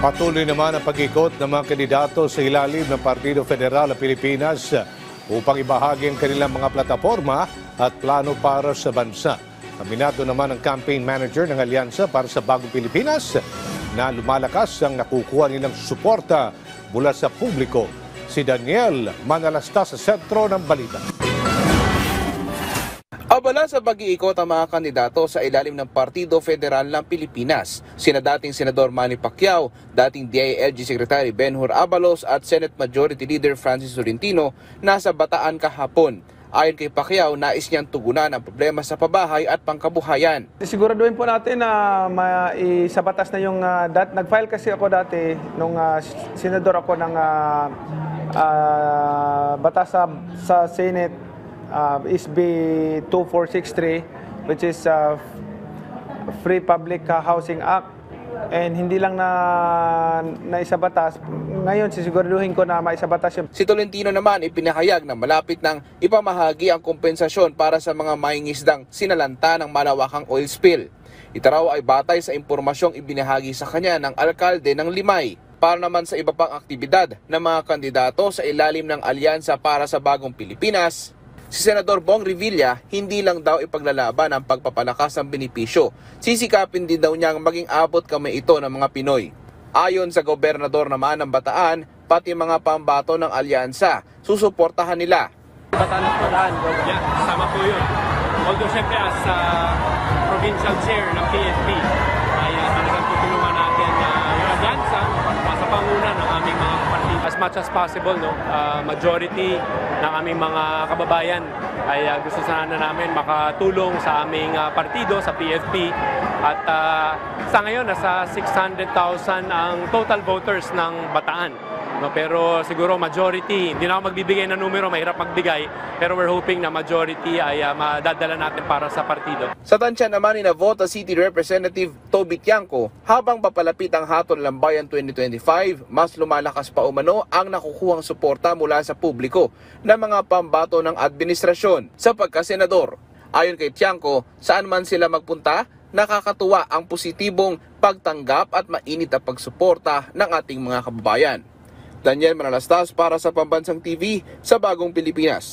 Patuloy naman ang pag-ikot ng mga kandidato sa ilalim ng Partido Federal ng Pilipinas upang ibahagi ang kanilang mga plataporma at plano para sa bansa. Aminado naman ang campaign manager ng Alyansa para sa Bagong Pilipinas na lumalakas ang nakukuha nilang suporta mula sa publiko. Si Daniel Manalasta sa sentro ng balita. Abala sa pag-iikot ang mga kandidato sa ilalim ng Partido Federal ng Pilipinas, sina dating Senador Manny Pacquiao, dating DILG Secretary Benhur Abalos at Senate Majority Leader Francis Tolentino nasa Bataan kahapon. Ayon kay Pacquiao, nais niyang tugunan ang problema sa pabahay at pangkabuhayan. Siguraduhin po natin na isabatas na yung nag-file kasi ako dati nung senador ako ng batas sa Senate. SB 2463, which is Free Public Housing Act, and hindi lang na isabatas. Ngayon sisiguraduhin ko na maisabatas yun. Si Tolentino naman ipinahayag na malapit nang ipamahagi ang kompensasyon para sa mga mangingisdang sinalanta ng malawakang oil spill. Ito raw ay batay sa impormasyong ibinahagi sa kanya ng alkalde ng Limay. Para naman sa iba pang aktibidad ng mga kandidato sa ilalim ng Alyansa para sa Bagong Pilipinas, si Senador Bong Revilla hindi lang daw ipaglalaban ang pagpapalakas ng benepisyo. Sisikapin din daw niyang maging abot kamay ito ng mga Pinoy. Ayon sa gobernador naman ng Bataan, pati mga pambato ng Alyansa, susuportahan nila. Bataan, yeah, kasama po yun. Although syempre as provincial chair ng PFP, ay talagang tutulungan natin yung Alyansa sa panguna ng aming mga kapatid. As much as possible, majority ng aming mga kababayan ay gusto sana namin makatulong sa aming partido, sa PFP. At sa ngayon, nasa 600,000 ang total voters ng Bataan. Pero siguro majority, hindi na ako magbibigay ng numero, mahirap magbigay. Pero we're hoping na majority ay madadala natin para sa partido. Sa tansya naman ni Navota City Representative Toby Tiangco, habang papalapit ang Hatol ng Bayan 2025, mas lumalakas pa umano ang nakukuhang suporta mula sa publiko ng mga pambato ng administrasyon sa pagkasenador. Ayon kay Tiangco, saan man sila magpunta, nakakatuwa ang positibong pagtanggap at mainit na pagsuporta ng ating mga kababayan. Daniel Manalastas para sa Pambansang TV sa Bagong Pilipinas.